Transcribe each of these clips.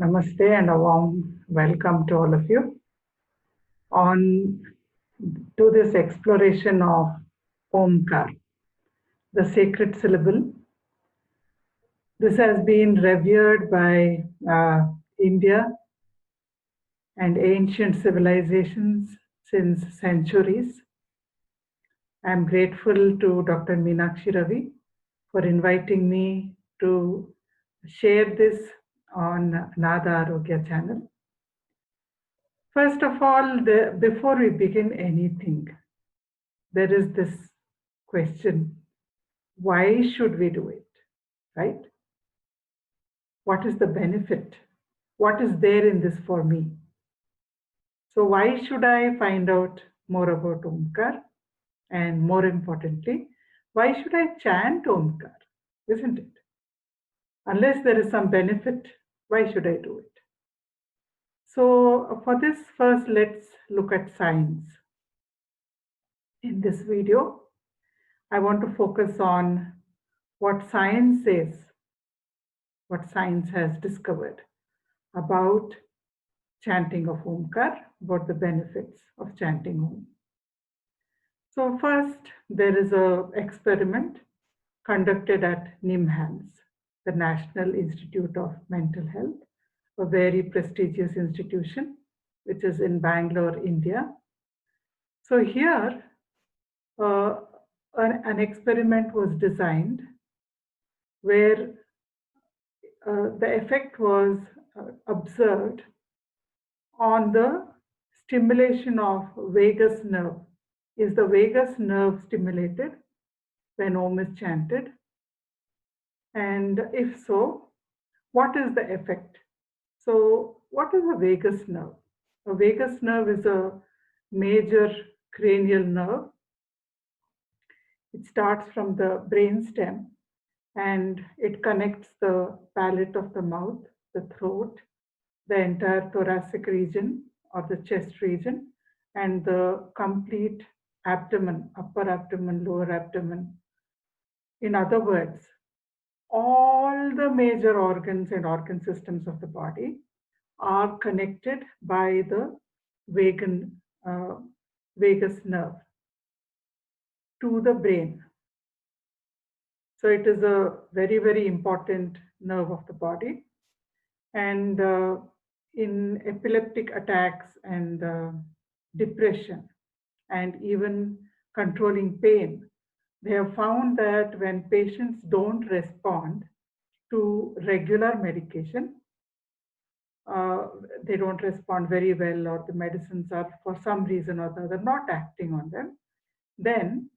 Namaste and a warm welcome to all of you on to this exploration of Omkar, the sacred syllable. This has been revered by India and ancient civilizations since centuries. I am grateful to Dr. Meenakshi Ravi for inviting me to share this on Nada Arogya channel. First of all, before we begin anything, there is this question: why should we do it, right? What is the benefit? What is there in this for me? So why should I find out more about Omkar? And more importantly, why should I chant Omkar? Isn't it? Unless there is some benefit, why should I do it? So for this, first let's look at science. In this video, I want to focus on what science says, what science has discovered about chanting of Omkar, about the benefits of chanting Om. So first, there is an experiment conducted at NIMHANS, the National Institute of Mental Health, a very prestigious institution, which is in Bangalore, India. So here, an experiment was designed where the effect was observed on the stimulation of vagus nerve. Is the vagus nerve stimulated when Om is chanted? And if so, what is the effect? So what is a vagus nerve? A vagus nerve is a major cranial nerve. It starts from the brainstem and it connects the palate of the mouth, the throat, the entire thoracic region or the chest region, and the complete abdomen, upper abdomen, lower abdomen. In other words, all the major organs and organ systems of the body are connected by the vagus nerve to the brain. So it is a very, very important nerve of the body. And in epileptic attacks and depression and even controlling pain, they have found that when patients don't respond to regular medication, they don't respond very well, or the medicines are for some reason or the other not acting on them, then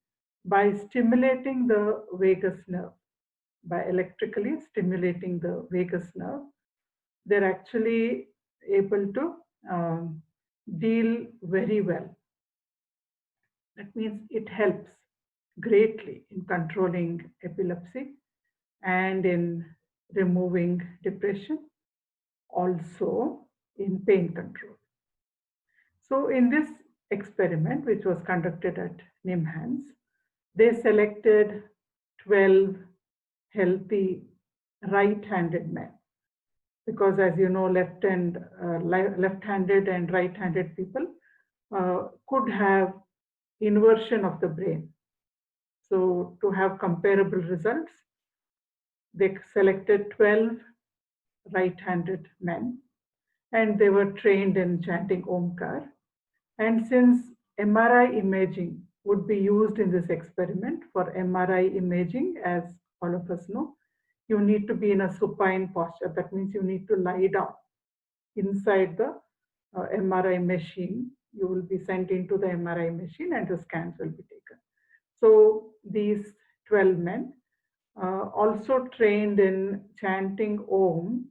by stimulating the vagus nerve, by electrically stimulating the vagus nerve, they're actually able to deal very well. That means it helps greatly in controlling epilepsy and in removing depression, also in pain control. So in this experiment, which was conducted at NIMHANS, they selected 12 healthy right-handed men, because as you know, left-handed and right-handed people could have inversion of the brain. So to have comparable results, they selected 12 right-handed men and they were trained in chanting Omkar. And since MRI imaging would be used in this experiment, for MRI imaging, as all of us know, you need to be in a supine posture. That means you need to lie down inside the MRI machine. You will be sent into the MRI machine and the scans will be taken. So these 12 men also trained in chanting Om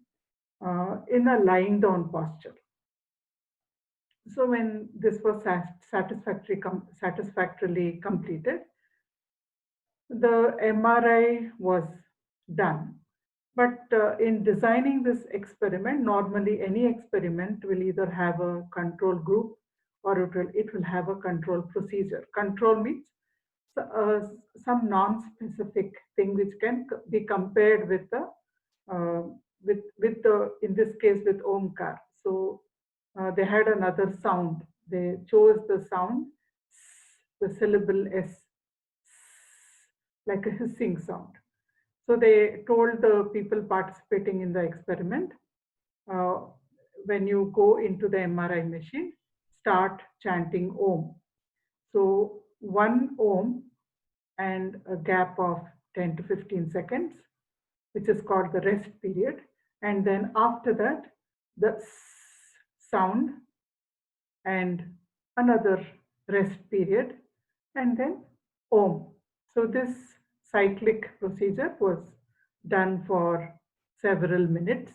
in a lying down posture. So when this was satisfactorily completed, the MRI was done. But in designing this experiment, normally any experiment will either have a control group or it will have a control procedure. Control means some non-specific thing which can be compared with the with the, in this case, with Omkar. So they had another sound. They chose the sound, the syllable S, like a hissing sound. So they told the people participating in the experiment, uh, when you go into the MRI machine, start chanting Om. So one Om and a gap of 10 to 15 seconds, which is called the rest period. And then after that, the sound and another rest period, and then Om. So this cyclic procedure was done for several minutes,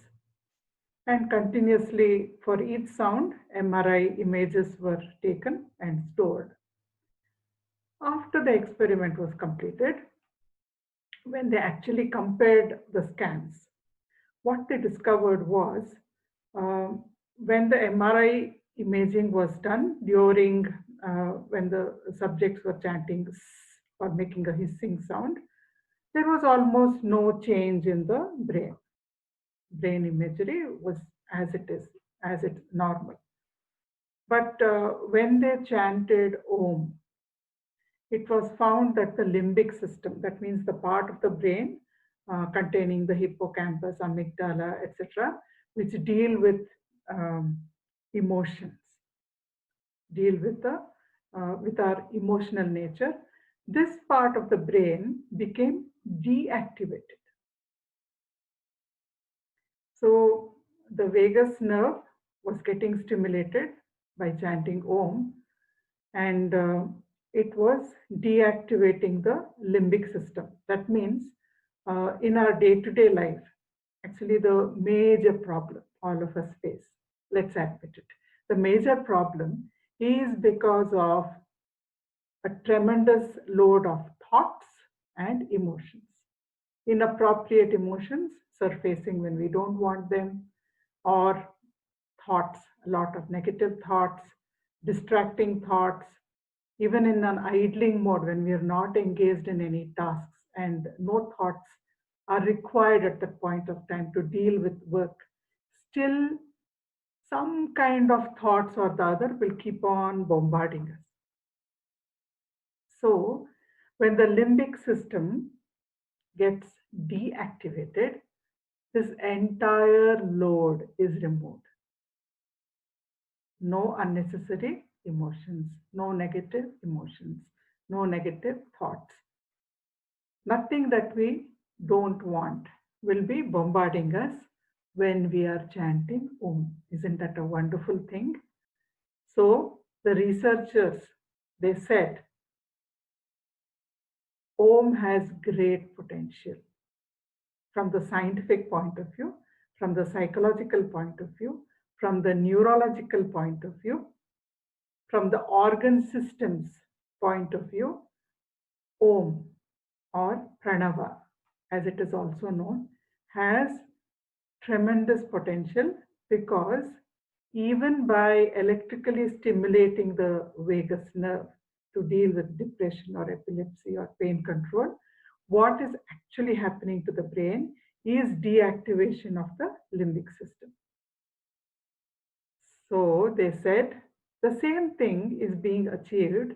and continuously for each sound, MRI images were taken and stored. After the experiment was completed, when they actually compared the scans, what they discovered was, when the MRI imaging was done during, when the subjects were chanting or making a hissing sound, there was almost no change in the brain. Brain imagery was as it is, as it's normal. But when they chanted Om, it was found that the limbic system, that means the part of the brain containing the hippocampus, amygdala, etc., which deal with emotions, deal with the with our emotional nature, this part of the brain became deactivated. So the vagus nerve was getting stimulated by chanting Om, and it was deactivating the limbic system. That means in our day-to-day life, actually the major problem all of us face, let's admit it, the major problem is because of a tremendous load of thoughts and emotions. Inappropriate emotions surfacing when we don't want them, or thoughts, a lot of negative thoughts, distracting thoughts, even in an idling mode when we are not engaged in any tasks and no thoughts are required at that point of time to deal with work, still some kind of thoughts or the other will keep on bombarding us. So when the limbic system gets deactivated, this entire load is removed. No unnecessary emotions, no negative emotions, no negative thoughts. Nothing that we don't want will be bombarding us when we are chanting Om. Isn't that a wonderful thing? So the researchers, they said, Om has great potential from the scientific point of view, from the psychological point of view, from the neurological point of view, from the organ systems point of view. Om, or Pranava, as it is also known, has tremendous potential, because even by electrically stimulating the vagus nerve to deal with depression or epilepsy or pain control, what is actually happening to the brain is deactivation of the limbic system. So they said the same thing is being achieved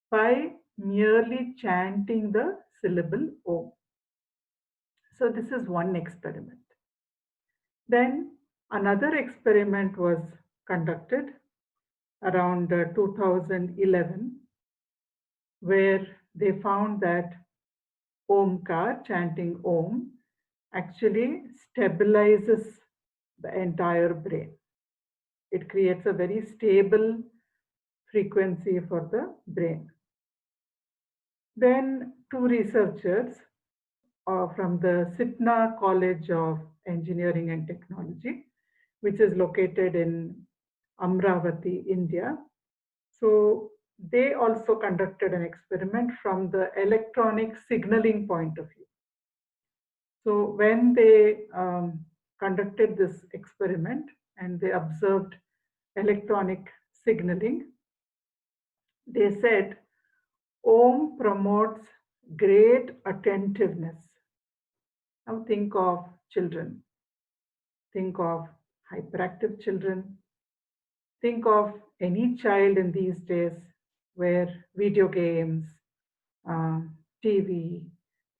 by merely chanting the syllable Om. So this is one experiment. Then another experiment was conducted around 2011, where they found that Omkar, chanting Om, actually stabilizes the entire brain. It creates a very stable frequency for the brain. Then two researchers from the Sitna College of Engineering and Technology, which is located in Amravati, India. So they also conducted an experiment from the electronic signaling point of view. So when they conducted this experiment and they observed electronic signaling, they said Om promotes great attentiveness. Now think of children. Think of hyperactive children. Think of any child in these days where video games, uh, TV,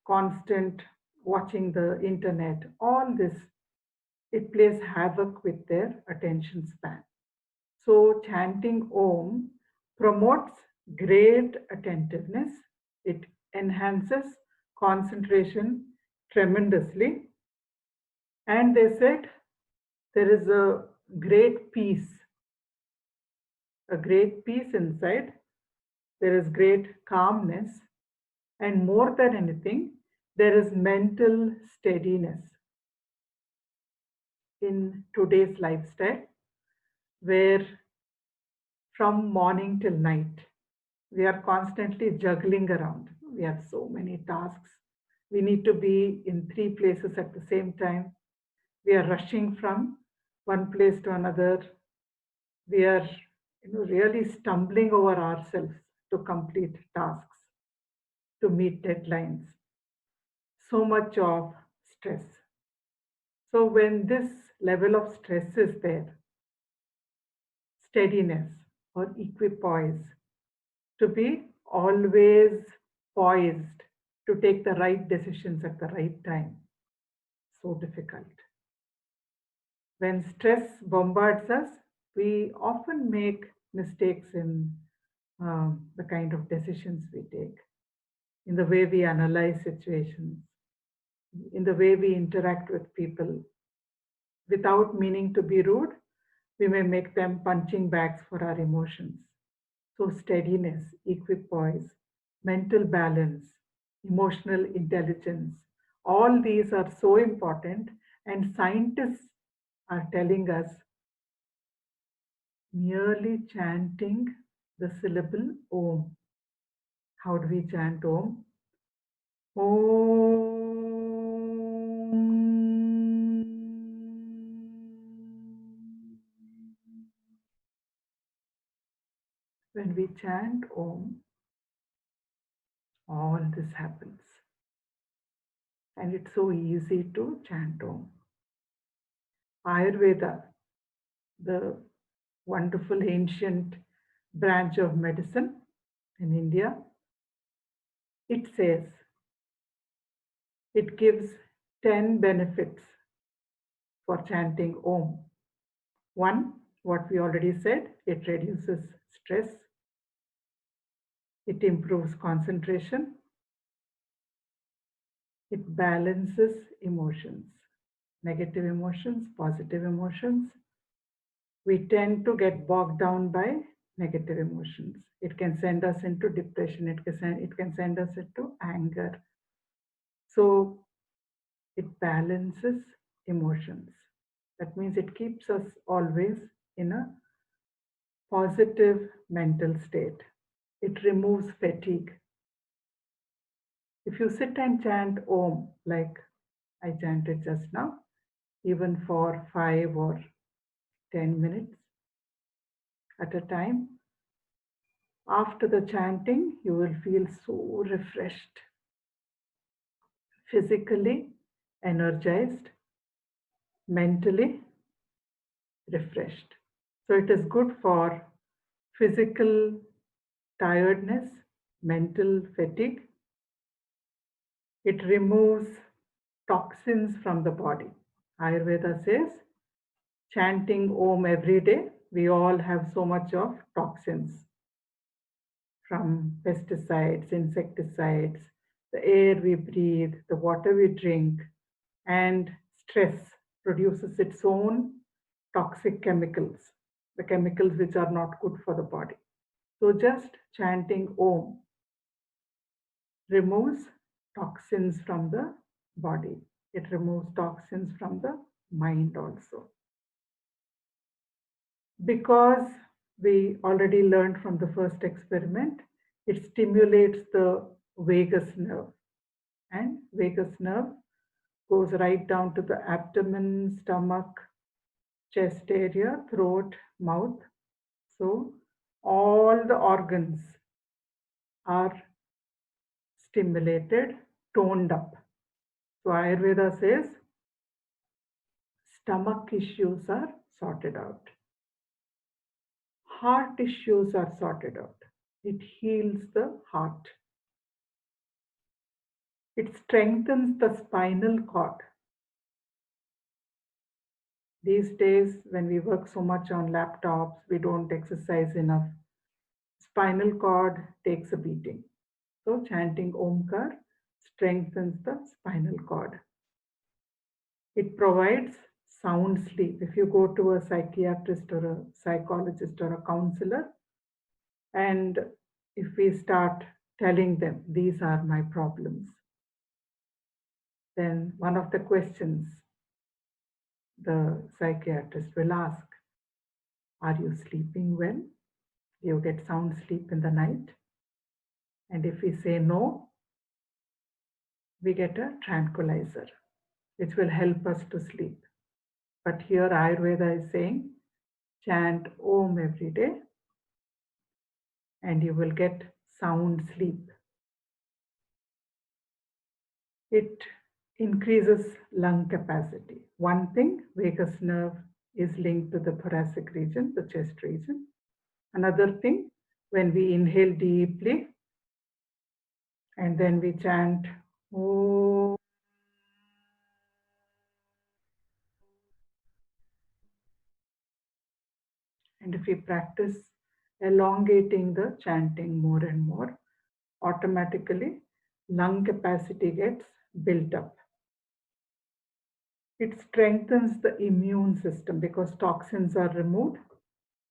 constant watching the internet, all this, it plays havoc with their attention span. So, chanting Om promotes great attentiveness, it enhances concentration tremendously. And they said there is a great peace inside, there is great calmness, and more than anything, there is mental steadiness in today's lifestyle where from morning till night we are constantly juggling around. We have so many tasks. We need to be in three places at the same time. We are rushing from one place to another. We are really stumbling over ourselves to complete tasks, to meet deadlines. So much of stress. So when this level of stress is there, steadiness or equipoise, to be always poised to take the right decisions at the right time, so difficult. When stress bombards us, we often make mistakes in the kind of decisions we take, in the way we analyze situations, in the way we interact with people. Without meaning to be rude, we may make them punching bags for our emotions. So, steadiness, equipoise, mental balance, emotional intelligence, all these are so important, and scientists are telling us merely chanting the syllable Om. How do we chant Om? Om. When we chant Om, all this happens. And it's so easy to chant Om. Ayurveda, the wonderful ancient branch of medicine in India, it says it gives 10 benefits for chanting Om. One, what we already said, it reduces stress, it improves concentration, it balances emotions, negative emotions, positive emotions. We tend to get bogged down by negative emotions. It can send us into depression, it can send us into anger. So it balances emotions. That means it keeps us always in a positive mental state. It removes fatigue. If you sit and chant Om, like I chanted just now, even for 5 or 10 minutes at a time, after the chanting, you will feel so refreshed, physically energized, mentally refreshed. So it is good for physical tiredness, mental fatigue. It removes toxins from the body. Ayurveda says chanting Om every day, we all have so much of toxins from pesticides, insecticides, the air we breathe, the water we drink, and stress produces its own toxic chemicals, the chemicals which are not good for the body. So just chanting Om removes toxins from the body. It removes toxins from the mind also. Because we already learned from the first experiment, it stimulates the vagus nerve. And vagus nerve goes right down to the abdomen, stomach, chest area, throat, mouth. So all the organs are stimulated, toned up. So Ayurveda says stomach issues are sorted out. Heart issues are sorted out. It heals the heart. It strengthens the spinal cord. These days, when we work so much on laptops, we don't exercise enough. Spinal cord takes a beating. So chanting Omkar strengthens the spinal cord. It provides sound sleep. If you go to a psychiatrist or a psychologist or a counselor, and if we start telling them, these are my problems, then one of the questions the psychiatrist will ask, are you sleeping well? Do you get sound sleep in the night? And if we say no, we get a tranquilizer, which will help us to sleep. But here Ayurveda is saying, chant Om every day and you will get sound sleep. It increases lung capacity. One thing, vagus nerve is linked to the thoracic region, the chest region. Another thing, when we inhale deeply and then we chant Om, and if we practice elongating the chanting more and more, automatically lung capacity gets built up. It strengthens the immune system because toxins are removed,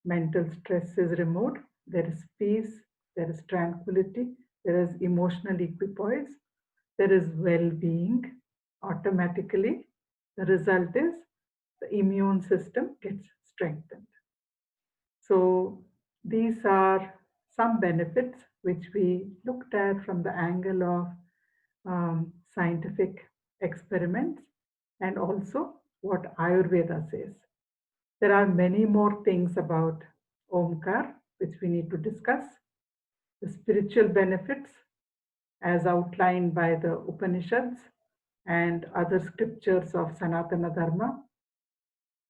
mental stress is removed, there is peace, there is tranquility, there is emotional equipoise, there is well-being. Automatically, the result is the immune system gets strengthened. So these are some benefits which we looked at from the angle of scientific experiments and also what Ayurveda says. There are many more things about Omkar which we need to discuss. The spiritual benefits as outlined by the Upanishads and other scriptures of Sanatana Dharma.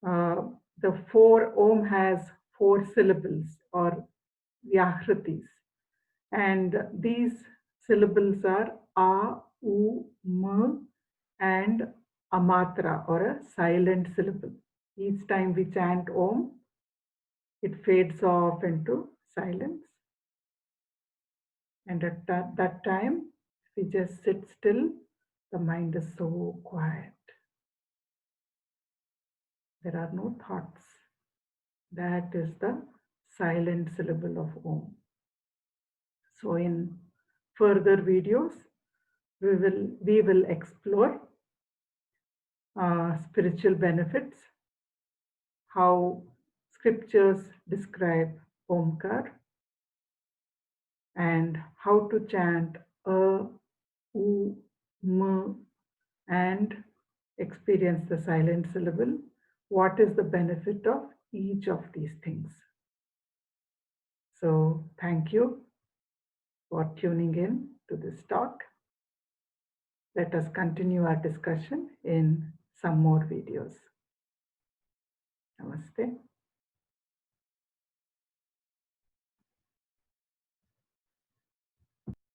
The four Om has four syllables or Vyahritis, and these syllables are A, U, M, and Amatra or a silent syllable. Each time we chant Om, it fades off into silence. And at that time, we just sit still, the mind is so quiet. There are no thoughts. That is the silent syllable of Om. So in further videos, we will explore spiritual benefits, how scriptures describe Omkar, and how to chant A, U, M, and experience the silent syllable. What is the benefit of each of these things? So thank you for tuning in to this talk. Let us continue our discussion in some more videos. Namaste.